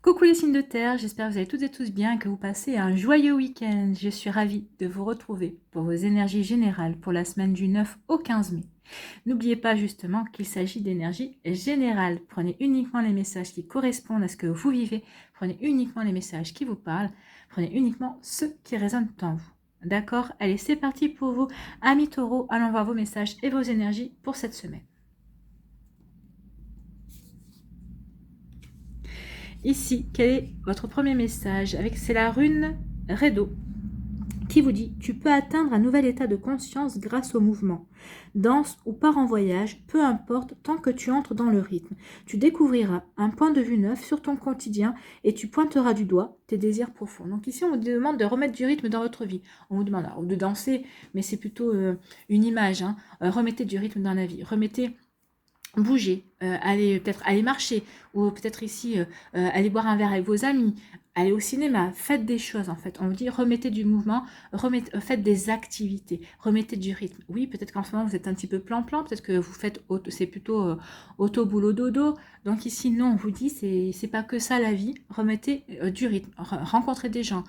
Coucou les signes de terre, j'espère que vous allez toutes et tous bien, que vous passez un joyeux week-end. Je suis ravie de vous retrouver pour vos énergies générales pour la semaine du 9 au 15 mai. N'oubliez pas justement qu'il s'agit d'énergie générale. Prenez uniquement les messages qui correspondent à ce que vous vivez, prenez uniquement les messages qui vous parlent, prenez uniquement ceux qui résonnent en vous. D'accord? Allez, c'est parti pour vous. Amis taureaux, allons voir vos messages et vos énergies pour cette semaine. Ici, quel est votre premier message? C'est la rune Redo qui vous dit: tu peux atteindre un nouvel état de conscience grâce au mouvement. Danse ou pars en voyage, peu importe, tant que tu entres dans le rythme. Tu découvriras un point de vue neuf sur ton quotidien et tu pointeras du doigt tes désirs profonds. Donc ici, on vous demande de remettre du rythme dans votre vie. On vous demande de danser, mais c'est plutôt une image. Hein. Remettez du rythme dans la vie. Remettez... Bouger, aller peut-être aller marcher, ou peut-être ici aller boire un verre avec vos amis, aller au cinéma, faites des choses en fait. On vous dit remettez du mouvement, faites des activités, remettez du rythme. Oui, peut-être qu'en ce moment vous êtes un petit peu plan-plan, peut-être que vous faites c'est plutôt auto boulot dodo. Donc ici non, on vous dit c'est pas que ça la vie. Remettez du rythme, rencontrez des gens,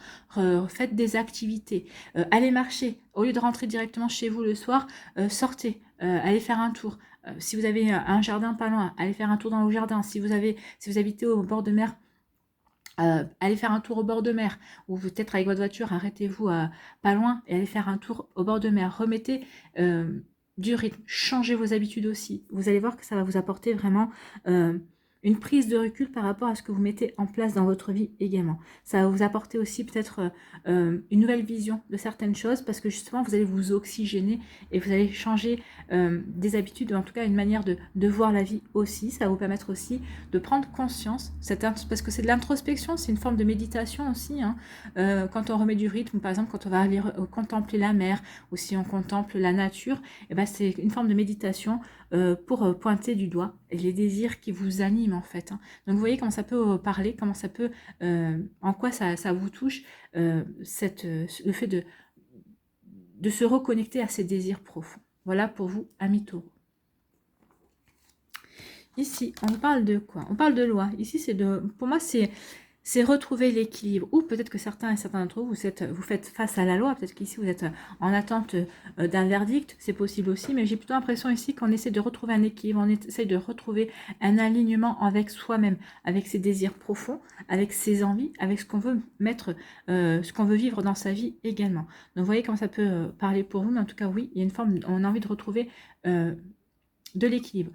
faites des activités, allez marcher au lieu de rentrer directement chez vous le soir, sortez, allez faire un tour. Si vous avez un jardin pas loin, allez faire un tour dans le jardin. Si vous habitez au bord de mer, allez faire un tour au bord de mer. Ou peut-être avec votre voiture, arrêtez-vous pas loin et allez faire un tour au bord de mer. Remettez du rythme, changez vos habitudes aussi. Vous allez voir que ça va vous apporter vraiment une prise de recul par rapport à ce que vous mettez en place dans votre vie également. Ça va vous apporter aussi peut-être une nouvelle vision de certaines choses parce que justement vous allez vous oxygéner et vous allez changer des habitudes, en tout cas une manière de voir la vie aussi. Ça va vous permettre aussi de prendre conscience, parce que c'est de l'introspection, c'est une forme de méditation aussi. Hein. Quand on remet du rythme, par exemple quand on va aller contempler la mer ou si on contemple la nature, et ben c'est une forme de méditation pour pointer du doigt les désirs qui vous animent en fait. Hein. Donc vous voyez comment ça peut parler, comment ça peut, en quoi ça vous touche, le fait de se reconnecter à ses désirs profonds. Voilà pour vous, amis taureaux. Ici, on parle de quoi? On parle de loi. Ici, pour moi, c'est retrouver l'équilibre. Ou peut-être que certains d'entre vous, vous faites face à la loi. Peut-être qu'ici, vous êtes en attente d'un verdict. C'est possible aussi. Mais j'ai plutôt l'impression ici qu'on essaie de retrouver un équilibre. On essaie de retrouver un alignement avec soi-même, avec ses désirs profonds, avec ses envies, avec ce qu'on veut mettre, ce qu'on veut vivre dans sa vie également. Donc, vous voyez comment ça peut parler pour vous. Mais en tout cas, oui, il y a une forme, on a envie de retrouver de l'équilibre.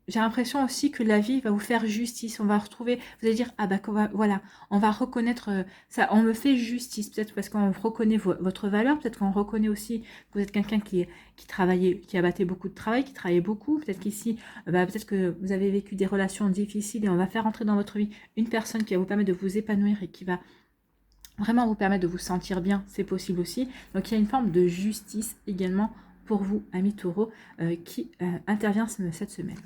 J'ai l'impression aussi que la vie va vous faire justice. On va retrouver, vous allez dire, ah bah voilà, on va reconnaître ça, on me fait justice. Peut-être parce qu'on reconnaît votre valeur, peut-être qu'on reconnaît aussi que vous êtes quelqu'un qui travaillait, qui abattait beaucoup de travail, qui travaillait beaucoup. Peut-être qu'ici, peut-être que vous avez vécu des relations difficiles et on va faire entrer dans votre vie une personne qui va vous permettre de vous épanouir et qui va vraiment vous permettre de vous sentir bien. C'est possible aussi. Donc il y a une forme de justice également pour vous, amis taureaux, qui intervient cette semaine.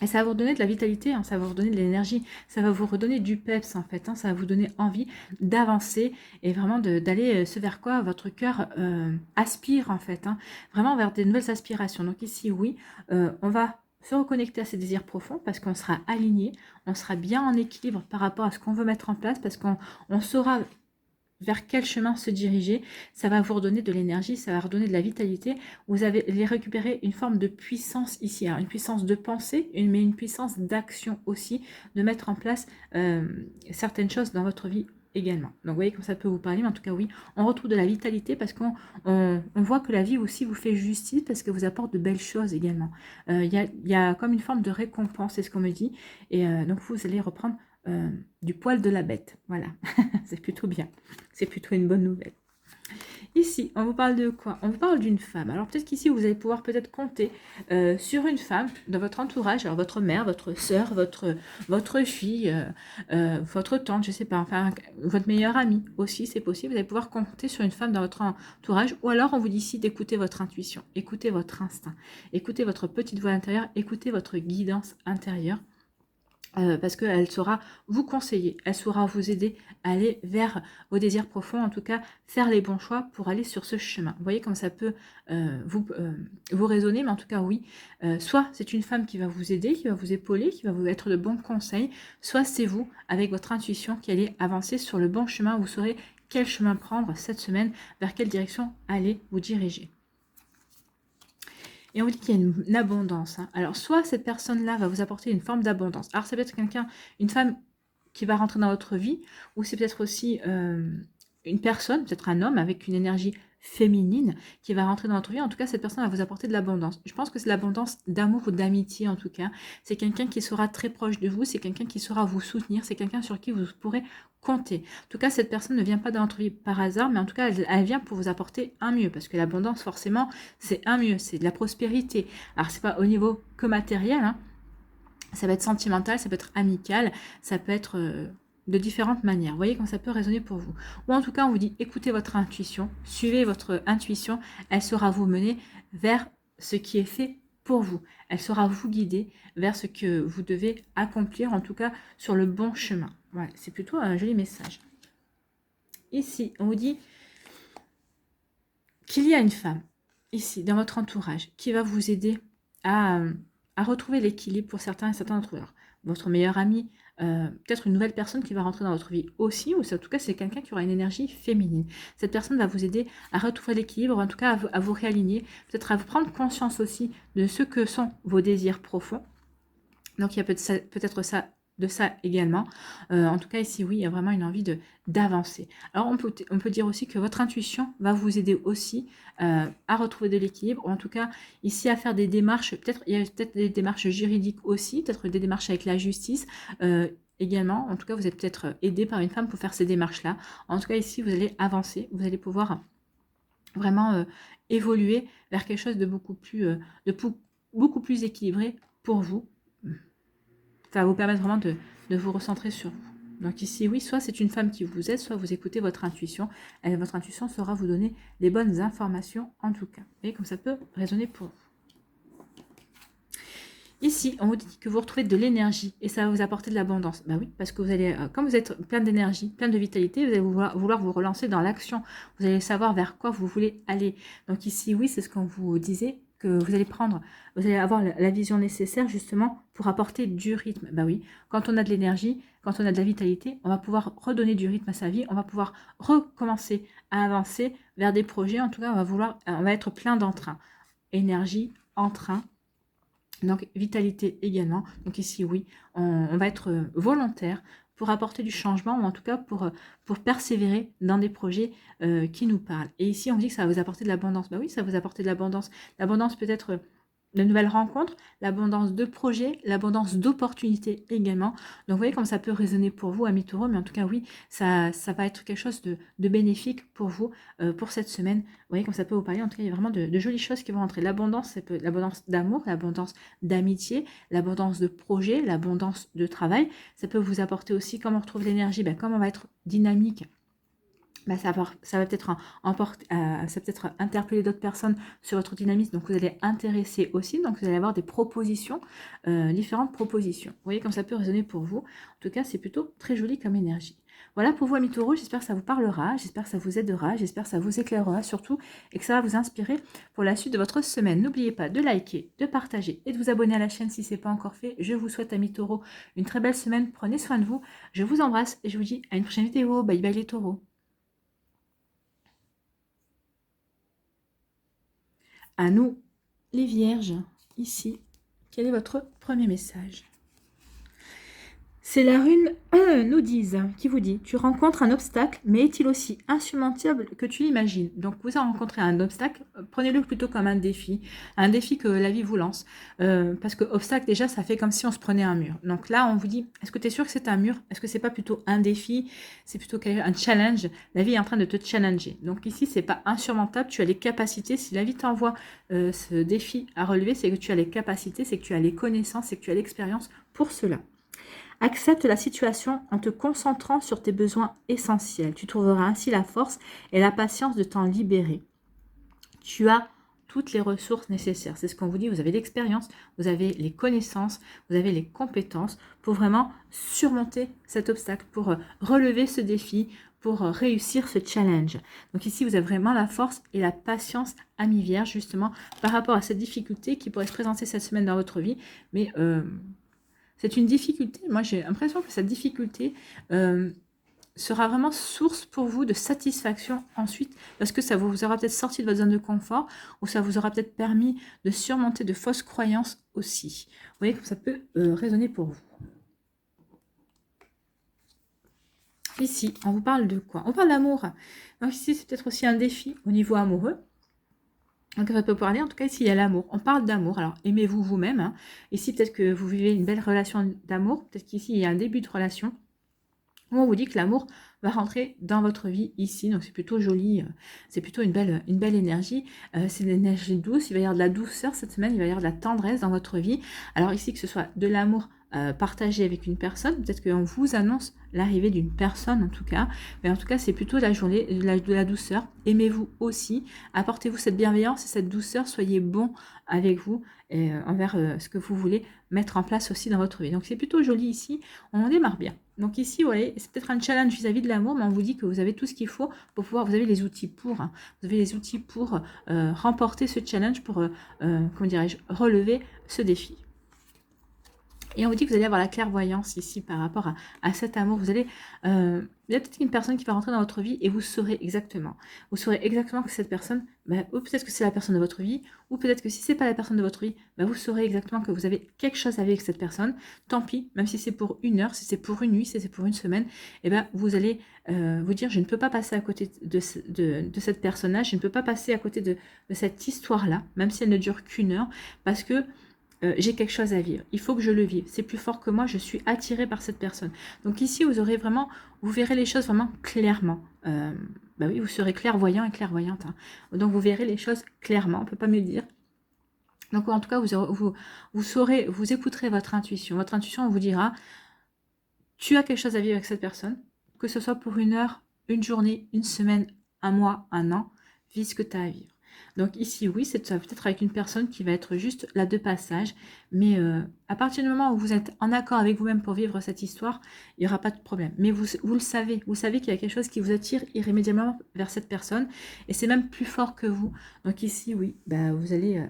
Et ça va vous redonner de la vitalité, hein, ça va vous redonner de l'énergie, ça va vous redonner du peps en fait, hein, ça va vous donner envie d'avancer et vraiment d'aller ce vers quoi votre cœur aspire en fait, hein, vraiment vers des nouvelles aspirations. Donc ici oui, on va se reconnecter à ses désirs profonds parce qu'on sera aligné, on sera bien en équilibre par rapport à ce qu'on veut mettre en place parce qu'on saura vers quel chemin se diriger, ça va vous redonner de l'énergie, ça va redonner de la vitalité. Vous allez récupérer une forme de puissance ici, hein, une puissance de pensée, mais une puissance d'action aussi, de mettre en place certaines choses dans votre vie également. Donc vous voyez comme ça peut vous parler, mais en tout cas oui, on retrouve de la vitalité parce qu'on voit que la vie aussi vous fait justice parce que vous apporte de belles choses également. Il y a comme une forme de récompense, c'est ce qu'on me dit, et donc vous allez reprendre du poil de la bête, voilà, c'est plutôt bien, c'est plutôt une bonne nouvelle. Ici, on vous parle de quoi? On vous parle d'une femme. Alors peut-être qu'ici, vous allez pouvoir peut-être compter sur une femme dans votre entourage, alors votre mère, votre soeur, votre fille, votre tante, je sais pas, enfin votre meilleure amie aussi, c'est possible. Vous allez pouvoir compter sur une femme dans votre entourage, ou alors on vous dit ici d'écouter votre intuition, écoutez votre instinct, écoutez votre petite voix intérieure, écoutez votre guidance intérieure. parce qu'elle saura vous conseiller, elle saura vous aider à aller vers vos désirs profonds, en tout cas faire les bons choix pour aller sur ce chemin. Vous voyez comme ça peut vous raisonner, mais en tout cas oui, soit c'est une femme qui va vous aider, qui va vous épauler, qui va vous être de bons conseils, soit c'est vous, avec votre intuition, qui allez avancer sur le bon chemin, vous saurez quel chemin prendre cette semaine, vers quelle direction aller vous diriger. Et on vous dit qu'il y a une abondance. Hein. Alors, soit cette personne-là va vous apporter une forme d'abondance. Alors, ça peut être quelqu'un, une femme qui va rentrer dans votre vie, ou c'est peut-être aussi une personne, peut-être un homme avec une énergie féminine qui va rentrer dans votre vie. En tout cas, cette personne va vous apporter de l'abondance. Je pense que c'est l'abondance d'amour ou d'amitié, en tout cas. C'est quelqu'un qui sera très proche de vous, c'est quelqu'un qui saura vous soutenir, c'est quelqu'un sur qui vous pourrez compter. En tout cas, cette personne ne vient pas dans votre vie par hasard, mais en tout cas, elle vient pour vous apporter un mieux, parce que l'abondance, forcément, c'est un mieux, c'est de la prospérité. Alors, c'est pas au niveau que matériel, hein. Ça peut être sentimental, ça peut être amical, ça peut être de différentes manières. Vous voyez comment ça peut résonner pour vous. Ou en tout cas, on vous dit, écoutez votre intuition, suivez votre intuition, elle saura vous mener vers ce qui est fait pour vous. Elle saura vous guider vers ce que vous devez accomplir, en tout cas sur le bon chemin. Voilà, c'est plutôt un joli message. Ici, on vous dit qu'il y a une femme, ici, dans votre entourage, qui va vous aider à retrouver l'équilibre pour certains et certains d'entre vous. Votre meilleur ami, peut-être une nouvelle personne qui va rentrer dans votre vie aussi, ou en tout cas c'est quelqu'un qui aura une énergie féminine. Cette personne va vous aider à retrouver l'équilibre, ou en tout cas à vous réaligner, peut-être à vous prendre conscience aussi de ce que sont vos désirs profonds. Donc il y a peut-être ça de ça également. En tout cas, ici, oui, il y a vraiment une envie d'avancer. Alors, on peut dire aussi que votre intuition va vous aider aussi à retrouver de l'équilibre, ou en tout cas, ici, à faire des démarches, il y a peut-être des démarches juridiques aussi, peut-être des démarches avec la justice, également. En tout cas, vous êtes peut-être aidé par une femme pour faire ces démarches-là. En tout cas, ici, vous allez avancer, vous allez pouvoir vraiment évoluer vers quelque chose de beaucoup plus équilibré pour vous. Ça va vous permettre vraiment de vous recentrer sur vous. Donc ici, oui, soit c'est une femme qui vous aide, soit vous écoutez votre intuition. Et votre intuition saura vous donner les bonnes informations en tout cas. Vous voyez comme ça peut résonner pour vous. Ici, on vous dit que vous retrouvez de l'énergie et ça va vous apporter de l'abondance. Ben oui, parce que vous allez, comme vous êtes plein d'énergie, plein de vitalité, vous allez vouloir vous relancer dans l'action. Vous allez savoir vers quoi vous voulez aller. Donc ici, oui, c'est ce qu'on vous disait, que vous allez avoir la vision nécessaire justement pour apporter du rythme. Ben oui, quand on a de l'énergie, quand on a de la vitalité, on va pouvoir redonner du rythme à sa vie, on va pouvoir recommencer à avancer vers des projets. En tout cas, on va être plein d'entrain. Énergie, entrain. Donc, vitalité également. Donc ici, oui, on va être volontaire pour apporter du changement, ou en tout cas pour persévérer dans des projets qui nous parlent. Et ici, on dit que ça va vous apporter de l'abondance. Ben oui, ça va vous apporter de l'abondance. L'abondance peut-être de nouvelles rencontres, l'abondance de projets, l'abondance d'opportunités également. Donc, vous voyez comme ça peut résonner pour vous, amis taureaux, mais en tout cas, oui, ça va être quelque chose de bénéfique pour vous, pour cette semaine. Vous voyez comme ça peut vous parler. En tout cas, il y a vraiment de jolies choses qui vont rentrer. L'abondance, c'est l'abondance d'amour, l'abondance d'amitié, l'abondance de projets, l'abondance de travail. Ça peut vous apporter aussi, comme on retrouve l'énergie, comme on va être dynamique. Ça va peut-être interpeller d'autres personnes sur votre dynamisme, donc vous allez intéresser aussi, donc vous allez avoir des propositions, différentes propositions. Vous voyez comme ça peut résonner pour vous. En tout cas, c'est plutôt très joli comme énergie. Voilà pour vous, amis taureaux, j'espère que ça vous parlera, j'espère que ça vous aidera, j'espère que ça vous éclairera surtout, et que ça va vous inspirer pour la suite de votre semaine. N'oubliez pas de liker, de partager et de vous abonner à la chaîne si ce n'est pas encore fait. Je vous souhaite, amis taureaux, une très belle semaine, prenez soin de vous, je vous embrasse et je vous dis à une prochaine vidéo. Bye bye les taureaux. À nous, les vierges, ici, quel est votre premier message? C'est la rune nous disent, qui vous dit, tu rencontres un obstacle, mais est-il aussi insurmontable que tu l'imagines? Donc vous avez rencontré un obstacle, prenez-le plutôt comme un défi que la vie vous lance. Parce que obstacle, déjà, ça fait comme si on se prenait un mur. Donc là, on vous dit, est-ce que tu es sûr que c'est un mur? Est-ce que c'est pas plutôt un défi? C'est plutôt un challenge? La vie est en train de te challenger. Donc ici, c'est pas insurmontable, tu as les capacités. Si la vie t'envoie ce défi à relever, c'est que tu as les capacités, c'est que tu as les connaissances, c'est que tu as l'expérience pour cela. Accepte la situation en te concentrant sur tes besoins essentiels. Tu trouveras ainsi la force et la patience de t'en libérer. Tu as toutes les ressources nécessaires. C'est ce qu'on vous dit, vous avez l'expérience, vous avez les connaissances, vous avez les compétences pour vraiment surmonter cet obstacle, pour relever ce défi, pour réussir ce challenge. Donc ici, vous avez vraiment la force et la patience à mi-vierge, justement, par rapport à cette difficulté qui pourrait se présenter cette semaine dans votre vie. Mais c'est une difficulté, moi j'ai l'impression que cette difficulté sera vraiment source pour vous de satisfaction ensuite, parce que ça vous aura peut-être sorti de votre zone de confort, ou ça vous aura peut-être permis de surmonter de fausses croyances aussi. Vous voyez comme ça peut résonner pour vous. Ici, on vous parle de quoi? On parle d'amour. Donc ici, c'est peut-être aussi un défi au niveau amoureux. Donc ça peut parler, en tout cas ici, il y a l'amour. On parle d'amour. Alors, aimez-vous vous-même. Hein. Ici, peut-être que vous vivez une belle relation d'amour. Peut-être qu'ici, il y a un début de relation. On vous dit que l'amour va rentrer dans votre vie ici, donc c'est plutôt joli, c'est plutôt une belle énergie, c'est une énergie douce, il va y avoir de la douceur cette semaine, il va y avoir de la tendresse dans votre vie. Alors ici, que ce soit de l'amour partagé avec une personne, peut-être qu'on vous annonce l'arrivée d'une personne en tout cas, mais en tout cas c'est plutôt la journée de la douceur. Aimez-vous aussi, apportez-vous cette bienveillance et cette douceur, soyez bon avec vous et envers ce que vous voulez mettre en place aussi dans votre vie. Donc c'est plutôt joli ici, on démarre bien. Donc ici, vous voyez, c'est peut-être un challenge vis-à-vis de l'amour, mais on vous dit que vous avez tout ce qu'il faut pour pouvoir, vous avez les outils pour, hein, vous avez les outils pour remporter ce challenge, pour, comment dirais-je, relever ce défi. Et on vous dit que vous allez avoir la clairvoyance ici par rapport à cet amour. Vous allez, il y a peut-être une personne qui va rentrer dans votre vie et vous saurez exactement. Vous saurez exactement que cette personne, ou peut-être que c'est la personne de votre vie, ou peut-être que si c'est pas la personne de votre vie, vous saurez exactement que vous avez quelque chose avec cette personne. Tant pis, même si c'est pour 1 heure, si c'est pour une nuit, si c'est pour une semaine, vous allez vous dire, je ne peux pas passer à côté de cette personne-là, je ne peux pas passer à côté de cette histoire-là, même si elle ne dure qu'1 heure, parce que j'ai quelque chose à vivre, il faut que je le vive, c'est plus fort que moi, je suis attirée par cette personne. Donc ici, vous aurez vraiment, vous verrez les choses vraiment clairement. Oui, vous serez clairvoyant et clairvoyante. Hein. Donc vous verrez les choses clairement, on ne peut pas mieux dire. Donc en tout cas, vous saurez, vous écouterez votre intuition. Votre intuition vous dira, tu as quelque chose à vivre avec cette personne, que ce soit pour 1 heure, une journée, une semaine, 1 mois, 1 an, vis ce que tu as à vivre. Donc ici, oui, c'est peut-être avec une personne qui va être juste là de passage, mais à partir du moment où vous êtes en accord avec vous-même pour vivre cette histoire, il n'y aura pas de problème. Mais vous le savez, vous savez qu'il y a quelque chose qui vous attire irrémédiablement vers cette personne, et c'est même plus fort que vous. Donc ici, oui, vous allez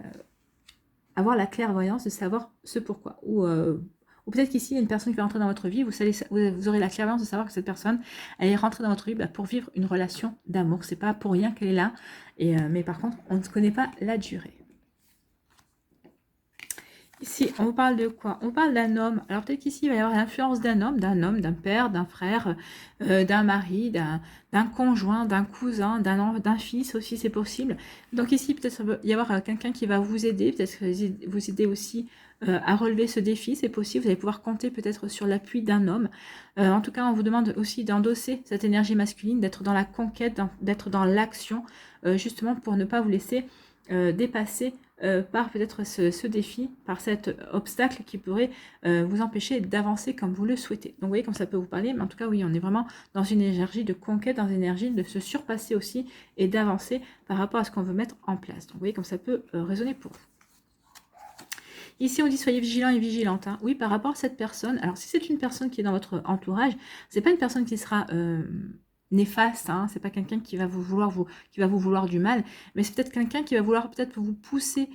avoir la clairvoyance de savoir ce pourquoi. Ou peut-être qu'ici, il y a une personne qui va rentrer dans votre vie, vous aurez la clairvoyance de savoir que cette personne, elle est rentrée dans votre vie pour vivre une relation d'amour. C'est pas pour rien qu'elle est là, mais par contre, on ne connaît pas la durée. Ici, on vous parle de quoi? On parle d'un homme. Alors peut-être qu'ici, il va y avoir l'influence d'un homme, d'un père, d'un frère, d'un mari, d'un conjoint, d'un cousin, d'un fils aussi, c'est possible. Donc ici, peut-être il va y avoir quelqu'un qui va vous aider, peut-être vous aider aussi à relever ce défi, c'est possible. Vous allez pouvoir compter peut-être sur l'appui d'un homme. En tout cas, on vous demande aussi d'endosser cette énergie masculine, d'être dans la conquête, d'être dans l'action, justement pour ne pas vous laisser dépasser par peut-être ce défi, par cet obstacle qui pourrait vous empêcher d'avancer comme vous le souhaitez. Donc vous voyez comme ça peut vous parler, mais en tout cas oui, on est vraiment dans une énergie de conquête, dans une énergie de se surpasser aussi et d'avancer par rapport à ce qu'on veut mettre en place. Donc vous voyez comme ça peut résonner pour vous. Ici, on dit soyez vigilants et vigilantes. Hein. Oui, par rapport à cette personne. Alors, si c'est une personne qui est dans votre entourage, c'est pas une personne qui sera néfaste. Hein. C'est pas quelqu'un qui va vous vouloir du mal, mais c'est peut-être quelqu'un qui va vouloir peut-être vous pousser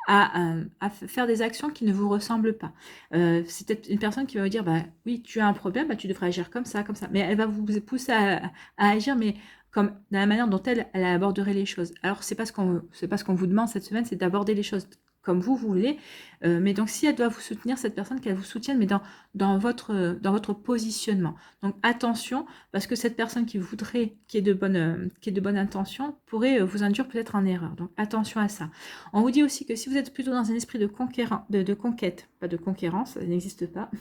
à faire des actions qui ne vous ressemblent pas. C'est peut-être une personne qui va vous dire, oui, tu as un problème, tu devrais agir comme ça. Mais elle va vous pousser à agir, mais comme dans la manière dont elle aborderait les choses. Alors, c'est pas ce qu'on vous demande cette semaine, c'est d'aborder les choses comme vous voulez, mais donc si elle doit vous soutenir, cette personne, qu'elle vous soutienne, mais dans votre positionnement. Donc attention, parce que cette personne qui est de bonne intention, pourrait vous induire peut-être en erreur. Donc attention à ça. On vous dit aussi que si vous êtes plutôt dans un esprit de conquête, pas de conquérance, ça n'existe pas.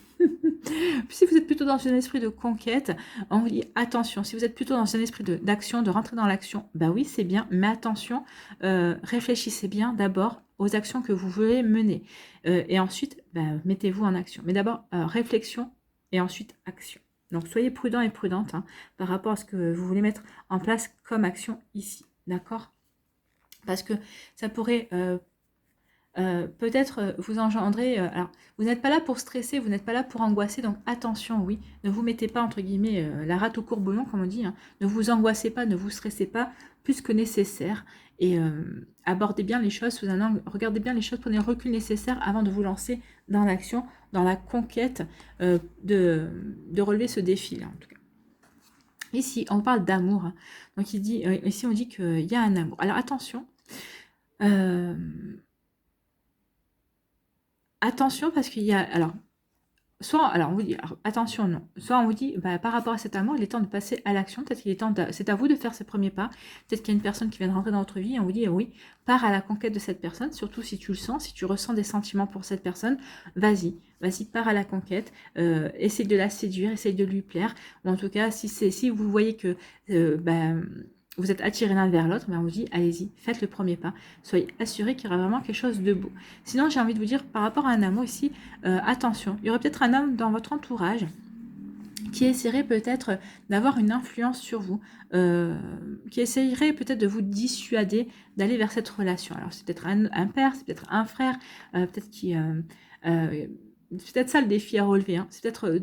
Si vous êtes plutôt dans un esprit de conquête, on vous dit attention. Si vous êtes plutôt dans un esprit d'action, de rentrer dans l'action, oui, c'est bien, mais attention, réfléchissez bien d'abord aux actions que vous voulez mener. Et ensuite, mettez-vous en action. Mais d'abord, réflexion et ensuite action. Donc, soyez prudent et prudente par rapport à ce que vous voulez mettre en place comme action ici. D'accord ? parce que ça pourrait peut-être vous engendrer... alors, vous n'êtes pas là pour stresser, vous n'êtes pas là pour angoisser, donc attention, oui, ne vous mettez pas, entre guillemets, la rate au courbouillon, comme on dit, hein. Ne vous angoissez pas, ne vous stressez pas plus que nécessaire, et abordez bien les choses sous un angle, regardez bien les choses, prenez le recul nécessaire avant de vous lancer dans l'action, dans la conquête de relever ce défi, là, en tout cas. Ici, on parle d'amour, hein. Donc il dit, ici on dit qu'il y a un amour. Alors attention, attention parce qu'il y a, alors, soit, alors on vous dit, alors, attention, non, soit on vous dit, bah, par rapport à cet amour, il est temps de passer à l'action, peut-être qu'il est temps, c'est à vous de faire ce premier pas, peut-être qu'il y a une personne qui vient de rentrer dans votre vie, et on vous dit, oui, pars à la conquête de cette personne, surtout si tu le sens, si tu ressens des sentiments pour cette personne, vas-y, pars à la conquête, essaye de la séduire, essaye de lui plaire, ou en tout cas, si vous voyez que, vous êtes attirés l'un vers l'autre, mais on vous dit, allez-y, faites le premier pas. Soyez assurés qu'il y aura vraiment quelque chose de beau. Sinon, j'ai envie de vous dire, par rapport à un amour ici, attention, il y aurait peut-être un homme dans votre entourage qui essaierait peut-être d'avoir une influence sur vous, qui essayerait peut-être de vous dissuader d'aller vers cette relation. Alors, c'est peut-être un père, c'est peut-être un frère, peut-être qui... c'est peut-être ça le défi à relever, hein. C'est peut-être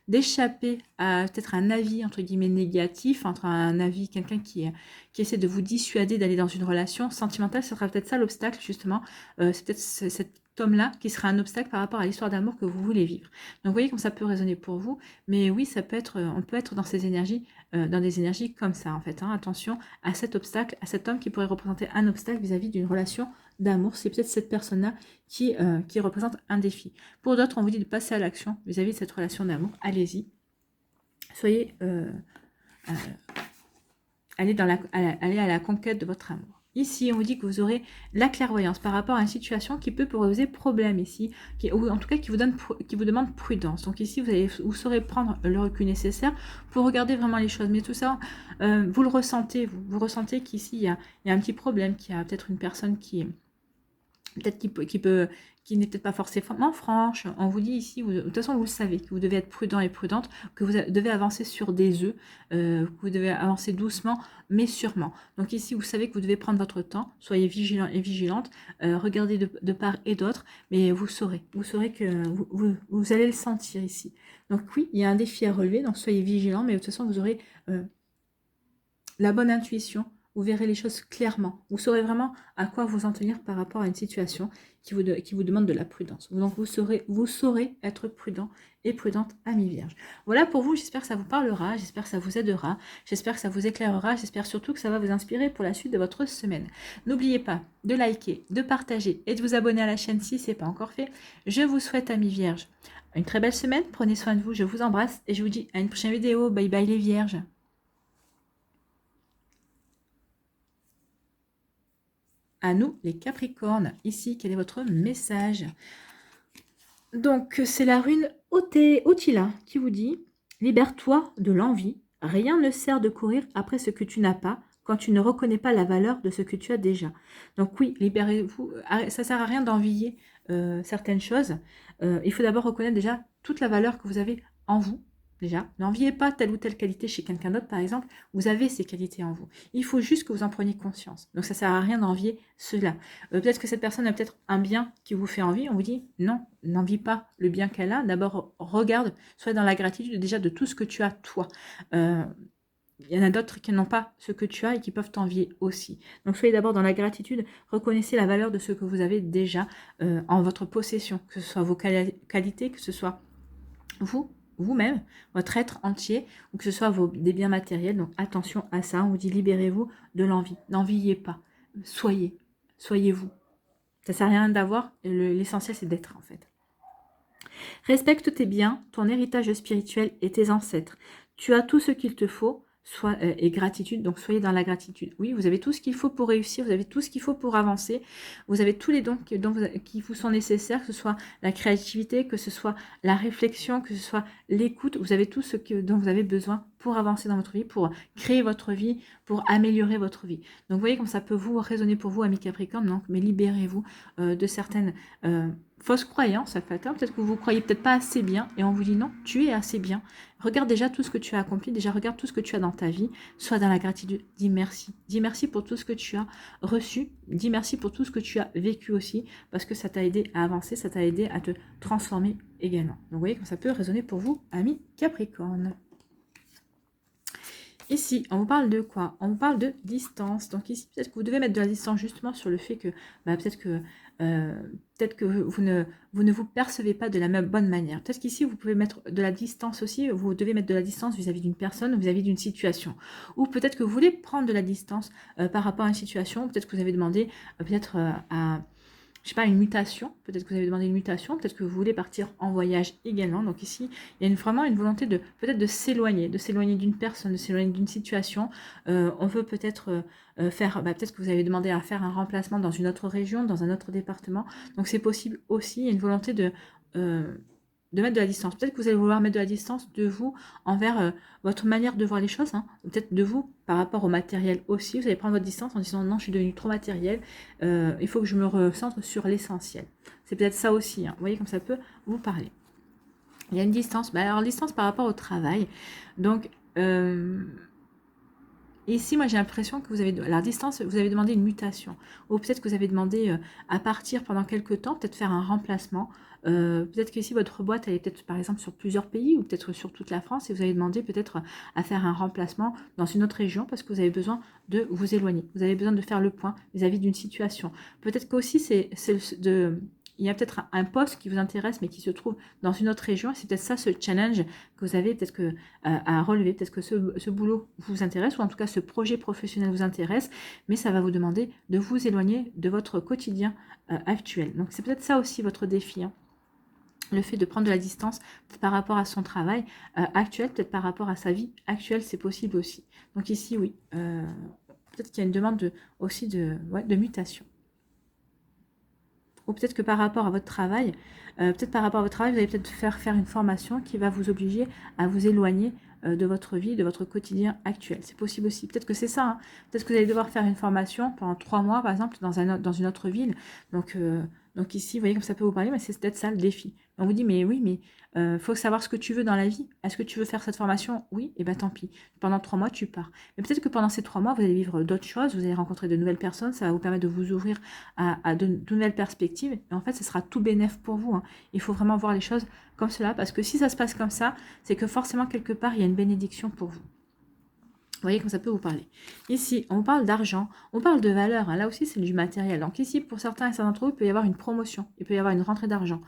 d'échapper à peut-être un avis entre guillemets négatif, entre un avis, quelqu'un qui essaie de vous dissuader d'aller dans une relation sentimentale, ce sera peut-être ça l'obstacle justement, c'est peut-être cet homme-là qui sera un obstacle par rapport à l'histoire d'amour que vous voulez vivre. Donc vous voyez comme ça peut résonner pour vous, mais oui, ça peut être, on peut être dans ces énergies, dans des énergies comme ça en fait, hein. Attention à cet obstacle, à cet homme qui pourrait représenter un obstacle vis-à-vis d'une relation d'amour, c'est peut-être cette personne-là qui représente un défi. Pour d'autres, on vous dit de passer à l'action vis-à-vis de cette relation d'amour. Allez-y. Soyez... allez à la conquête de votre amour. Ici, on vous dit que vous aurez la clairvoyance par rapport à une situation qui peut poser problème ici, ou en tout cas qui vous demande prudence. Donc ici, vous saurez prendre le recul nécessaire pour regarder vraiment les choses. Mais tout ça, vous le ressentez, vous ressentez qu'ici, il y a un petit problème, qu'il y a peut-être une personne qui peut-être qui n'est peut-être pas forcément franche. On vous dit ici, de toute façon, vous le savez, que vous devez être prudent et prudente, que vous devez avancer sur des œufs, que vous devez avancer doucement, mais sûrement. Donc ici, vous savez que vous devez prendre votre temps, soyez vigilant et vigilante, regardez de part et d'autre, mais vous saurez que vous allez le sentir ici. Donc oui, il y a un défi à relever, donc soyez vigilant, mais de toute façon, vous aurez la bonne intuition. Vous verrez les choses clairement. Vous saurez vraiment à quoi vous en tenir par rapport à une situation qui vous demande de la prudence. Donc vous saurez être prudent et prudente, ami vierge. Voilà pour vous, j'espère que ça vous parlera, j'espère que ça vous aidera, j'espère que ça vous éclairera, j'espère surtout que ça va vous inspirer pour la suite de votre semaine. N'oubliez pas de liker, de partager et de vous abonner à la chaîne si ce n'est pas encore fait. Je vous souhaite, ami vierge, une très belle semaine, prenez soin de vous, je vous embrasse et je vous dis à une prochaine vidéo. Bye bye les vierges. À nous, les Capricornes. Ici, quel est votre message? Donc, c'est la rune Otila qui vous dit « Libère-toi de l'envie. Rien ne sert de courir après ce que tu n'as pas quand tu ne reconnais pas la valeur de ce que tu as déjà. » Donc oui, libérez-vous. Ça ne sert à rien d'envier certaines choses. Il faut d'abord reconnaître déjà toute la valeur que vous avez en vous. Déjà, n'enviez pas telle ou telle qualité chez quelqu'un d'autre, par exemple. Vous avez ces qualités en vous. Il faut juste que vous en preniez conscience. Donc, ça ne sert à rien d'envier cela. Peut-être que cette personne a peut-être un bien qui vous fait envie. On vous dit, non, n'envie pas le bien qu'elle a. D'abord, regarde, sois dans la gratitude déjà de tout ce que tu as, toi. Il y en a d'autres qui n'ont pas ce que tu as et qui peuvent t'envier aussi. Donc, soyez d'abord dans la gratitude. Reconnaissez la valeur de ce que vous avez déjà en votre possession. Que ce soit vos qualités, que ce soit vous-même, votre être entier, ou que ce soit des biens matériels. Donc attention à ça, on vous dit libérez-vous de l'envie. N'enviez pas, soyez vous. Ça ne sert à rien d'avoir, l'essentiel c'est d'être en fait. Respecte tes biens, ton héritage spirituel et tes ancêtres. Tu as tout ce qu'il te faut, et gratitude, donc soyez dans la gratitude. Oui, vous avez tout ce qu'il faut pour réussir, vous avez tout ce qu'il faut pour avancer, vous avez tous les dons qui vous sont nécessaires, que ce soit la créativité, que ce soit la réflexion, que ce soit l'écoute, vous avez tout ce dont vous avez besoin pour avancer dans votre vie, pour créer votre vie, pour améliorer votre vie. Donc vous voyez comme ça peut vous résonner pour vous, amis Capricorne, donc, mais libérez-vous de certaines fausses croyances, en fait. Peut-être que vous vous croyez peut-être pas assez bien et on vous dit non, tu es assez bien. Regarde déjà tout ce que tu as accompli, déjà regarde tout ce que tu as dans ta vie, sois dans la gratitude, dis merci. Dis merci pour tout ce que tu as reçu, dis merci pour tout ce que tu as vécu aussi, parce que ça t'a aidé à avancer, ça t'a aidé à te transformer également. Donc vous voyez comme ça peut résonner pour vous, amis Capricorne. Ici, on vous parle de quoi? On vous parle de distance. Donc ici, peut-être que vous devez mettre de la distance justement sur le fait que peut-être que vous ne vous percevez pas de la même bonne manière. Peut-être qu'ici, vous pouvez mettre de la distance aussi. Vous devez mettre de la distance vis-à-vis d'une personne, vis-à-vis d'une situation. Ou peut-être que vous voulez prendre de la distance par rapport à une situation. Peut-être que vous avez demandé à... je sais pas, une mutation, peut-être que vous avez demandé une mutation, peut-être que vous voulez partir en voyage également. Donc ici, il y a vraiment une volonté de peut-être de s'éloigner d'une personne, de s'éloigner d'une situation. On veut peut-être faire, peut-être que vous avez demandé à faire un remplacement dans une autre région, dans un autre département. Donc c'est possible aussi, il y a une volonté de mettre de la distance. Peut-être que vous allez vouloir mettre de la distance de vous envers votre manière de voir les choses, hein. Peut-être de vous par rapport au matériel aussi. Vous allez prendre votre distance en disant non, je suis devenue trop matériel, il faut que je me recentre sur l'essentiel. C'est peut-être ça aussi, hein. Vous voyez comme ça peut vous parler. Il y a une distance, alors distance par rapport au travail. Donc, ici, moi j'ai l'impression que vous avez, la distance, vous avez demandé une mutation. Ou peut-être que vous avez demandé à partir pendant quelques temps, peut-être faire un remplacement. Peut-être qu'ici votre boîte elle est peut-être par exemple sur plusieurs pays ou peut-être sur toute la France et vous avez demandé peut-être à faire un remplacement dans une autre région parce que vous avez besoin de vous éloigner. Vous avez besoin de faire le point vis-à-vis d'une situation. Peut-être qu'aussi il y a peut-être un poste qui vous intéresse mais qui se trouve dans une autre région. C'est peut-être ça ce challenge que vous avez peut-être à relever. Peut-être que ce boulot vous intéresse ou en tout cas ce projet professionnel vous intéresse, mais ça va vous demander de vous éloigner de votre quotidien actuel. Donc c'est peut-être ça aussi votre défi, hein. Le fait de prendre de la distance par rapport à son travail actuel, peut-être par rapport à sa vie actuelle, c'est possible aussi. Donc ici, oui, peut-être qu'il y a une demande aussi de mutation. Ou peut-être que par rapport à votre travail, vous allez peut-être faire une formation qui va vous obliger à vous éloigner de votre vie, de votre quotidien actuel. C'est possible aussi. Peut-être que c'est ça, hein. Peut-être que vous allez devoir faire une formation pendant 3 mois, par exemple, dans une autre ville. Donc ici, vous voyez comme ça peut vous parler, mais c'est peut-être ça le défi. On vous dit, mais oui, mais faut savoir ce que tu veux dans la vie. Est-ce que tu veux faire cette formation? Oui, et bien tant pis. Pendant 3 mois, tu pars. Mais peut-être que pendant ces 3 mois, vous allez vivre d'autres choses, vous allez rencontrer de nouvelles personnes, ça va vous permettre de vous ouvrir à de nouvelles perspectives. Et en fait, ce sera tout bénef pour vous, hein. Il faut vraiment voir les choses comme cela, parce que si ça se passe comme ça, c'est que forcément, quelque part, il y a une bénédiction pour vous. Vous voyez comme ça peut vous parler. Ici, on parle d'argent, on parle de valeur, hein. Là aussi, c'est du matériel. Donc ici, pour certains et certains d'entre vous, il peut y avoir une promotion, il peut y avoir une rentrée d'argent.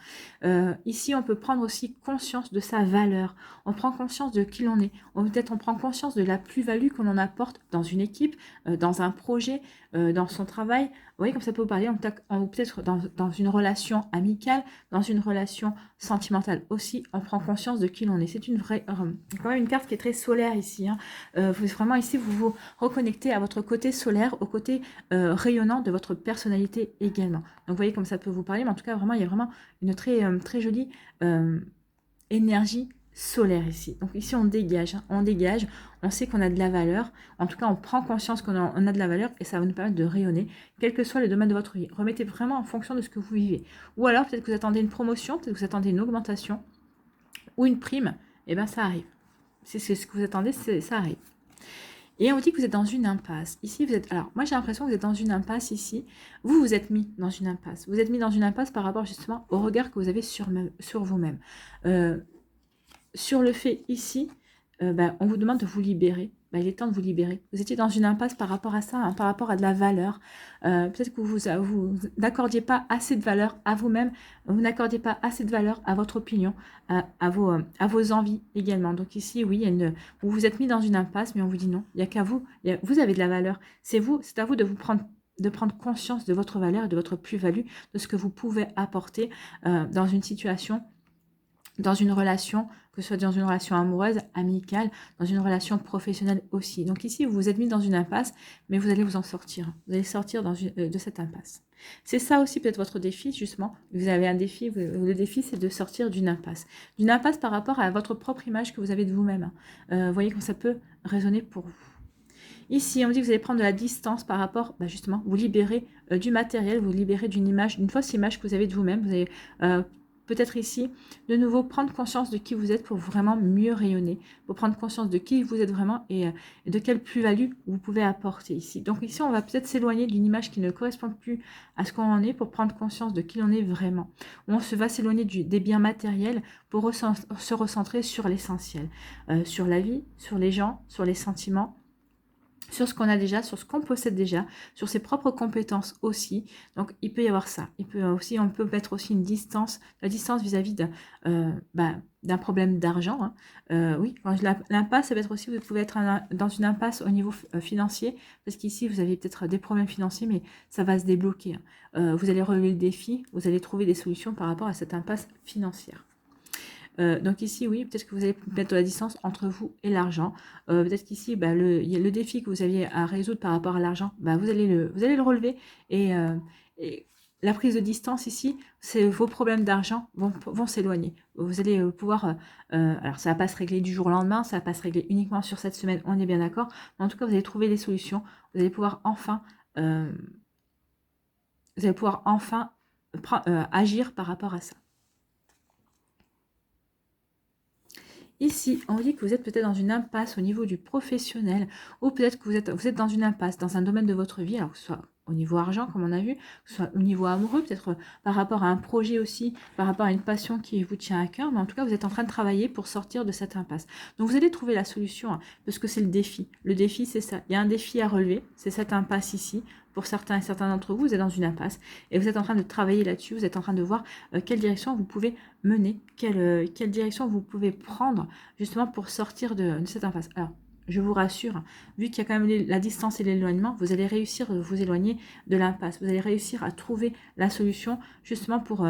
Ici, on peut prendre aussi conscience de sa valeur. On prend conscience de qui l'on est. Peut-être on prend conscience de la plus-value qu'on en apporte dans une équipe, dans un projet, dans son travail. Vous voyez comme ça peut vous parler, peut-être dans une relation amicale, dans une relation sentimentale aussi, on prend conscience de qui l'on est. C'est une vraie, quand même une carte qui est très solaire ici, hein. Vraiment ici, vous vous reconnectez à votre côté solaire, au côté rayonnant de votre personnalité également. Donc vous voyez comme ça peut vous parler, mais en tout cas, vraiment, il y a vraiment une très jolie énergie solaire ici. Donc ici, on dégage, hein. On sait qu'on a de la valeur. En tout cas, on prend conscience qu'on a de la valeur et ça va nous permettre de rayonner, quel que soit le domaine de votre vie. Remettez vraiment en fonction de ce que vous vivez. Ou alors, peut-être que vous attendez une promotion, peut-être que vous attendez une augmentation ou une prime. Et bien, ça arrive. C'est ce que vous attendez, ça arrive. Et on vous dit que vous êtes dans une impasse. Ici, vous êtes... Alors, moi, j'ai l'impression que vous êtes dans une impasse ici. Vous êtes mis dans une impasse. Vous êtes mis dans une impasse par rapport justement au regard que vous avez sur vous-même. Sur le fait ici, on vous demande de vous libérer. Il est temps de vous libérer. Vous étiez dans une impasse par rapport à ça, hein, par rapport à de la valeur. Peut-être que vous n'accordiez pas assez de valeur à vous-même, vous n'accordiez pas assez de valeur à votre opinion, à vos envies également. Donc ici, oui, vous vous êtes mis dans une impasse, mais on vous dit non, il n'y a qu'à vous. Vous avez de la valeur. C'est à vous de prendre conscience de votre valeur et de votre plus-value, de ce que vous pouvez apporter dans une situation, dans une relation. que ce soit dans une relation amoureuse, amicale, dans une relation professionnelle aussi. Donc ici, vous vous êtes mis dans une impasse, mais vous allez vous en sortir. Vous allez sortir de cette impasse. C'est ça aussi peut-être votre défi, justement. Vous avez un défi, le défi c'est de sortir d'une impasse. D'une impasse par rapport à votre propre image que vous avez de vous-même. Vous voyez comment ça peut résonner pour vous. Ici, on dit que vous allez prendre de la distance par rapport, justement, vous libérer du matériel, vous libérer d'une image, d'une fausse image que vous avez de vous-même. Vous allez peut-être ici, de nouveau, prendre conscience de qui vous êtes pour vraiment mieux rayonner, pour prendre conscience de qui vous êtes vraiment et de quelle plus-value vous pouvez apporter ici. Donc ici, on va peut-être s'éloigner d'une image qui ne correspond plus à ce qu'on en est pour prendre conscience de qui l'on est vraiment. On se va s'éloigner des biens matériels pour se recentrer sur l'essentiel, sur la vie, sur les gens, sur les sentiments, sur ce qu'on a déjà, sur ce qu'on possède déjà, sur ses propres compétences aussi. Donc, il peut y avoir ça. On peut mettre aussi une distance, la distance vis-à-vis d'un problème d'argent. Oui, l'impasse, ça peut être aussi, vous pouvez être dans une impasse au niveau financier, parce qu'ici, vous avez peut-être des problèmes financiers, mais ça va se débloquer. Vous allez relever le défi, vous allez trouver des solutions par rapport à cette impasse financière. Donc ici, oui, peut-être que vous allez mettre de la distance entre vous et l'argent. Peut-être qu'ici, il y a le défi que vous aviez à résoudre par rapport à l'argent, vous allez le relever. Et la prise de distance ici, vos problèmes d'argent vont s'éloigner. Vous allez pouvoir... alors, ça ne va pas se régler du jour au lendemain, ça ne va pas se régler uniquement sur cette semaine, on est bien d'accord. Mais en tout cas, vous allez trouver des solutions. Vous allez pouvoir enfin... agir par rapport à ça. Ici, on dit que vous êtes peut-être dans une impasse au niveau du professionnel, ou peut-être que vous êtes dans une impasse dans un domaine de votre vie, alors que ce soit au niveau argent, comme on a vu, que ce soit au niveau amoureux, peut-être par rapport à un projet aussi, par rapport à une passion qui vous tient à cœur, mais en tout cas, vous êtes en train de travailler pour sortir de cette impasse. Donc, vous allez trouver la solution, parce que c'est le défi. Le défi, c'est ça. Il y a un défi à relever, c'est cette impasse ici. Pour certains et certains d'entre vous, vous êtes dans une impasse et vous êtes en train de travailler là-dessus, vous êtes en train de voir quelle direction vous pouvez mener, quelle direction vous pouvez prendre justement pour sortir de cette impasse. Alors, je vous rassure, vu qu'il y a quand même la distance et l'éloignement, vous allez réussir à vous éloigner de l'impasse. Vous allez réussir à trouver la solution justement pour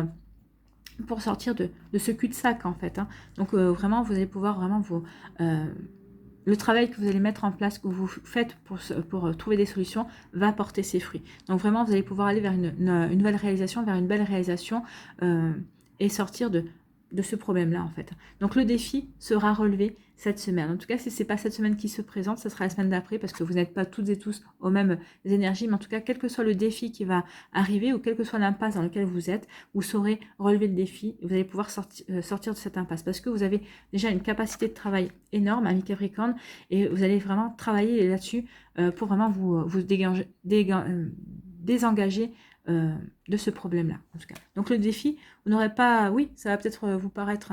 sortir de ce cul-de-sac en fait. Donc vraiment, vous allez pouvoir vraiment le travail que vous allez mettre en place, que vous faites pour trouver des solutions, va porter ses fruits. Donc vraiment, vous allez pouvoir aller vers une nouvelle réalisation, vers une belle réalisation et sortir de ce problème-là, en fait. Donc le défi sera relevé cette semaine. En tout cas, si ce n'est pas cette semaine qui se présente, ce sera la semaine d'après, parce que vous n'êtes pas toutes et tous aux mêmes énergies. Mais en tout cas, quel que soit le défi qui va arriver, ou quelle que soit l'impasse dans laquelle vous êtes, vous saurez relever le défi, et vous allez pouvoir sortir de cette impasse, parce que vous avez déjà une capacité de travail énorme, ami Capricorne, et vous allez vraiment travailler là-dessus pour vraiment vous désengager de ce problème-là, en tout cas. Donc le défi, vous n'aurez pas... Oui, ça va peut-être vous paraître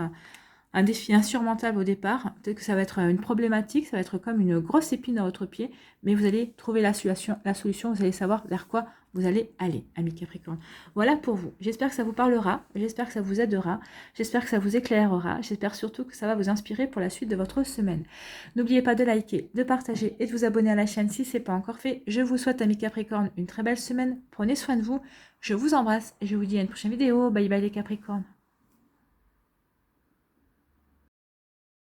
un défi insurmontable au départ. Peut-être que ça va être une problématique, ça va être comme une grosse épine dans votre pied, mais vous allez trouver la solution, vous allez savoir vers quoi vous allez aller, ami Capricorne. Voilà pour vous. J'espère que ça vous parlera, j'espère que ça vous aidera, j'espère que ça vous éclairera, j'espère surtout que ça va vous inspirer pour la suite de votre semaine. N'oubliez pas de liker, de partager et de vous abonner à la chaîne si ce n'est pas encore fait. Je vous souhaite, ami Capricorne, une très belle semaine. Prenez soin de vous. Je vous embrasse et je vous dis à une prochaine vidéo. Bye bye les Capricornes.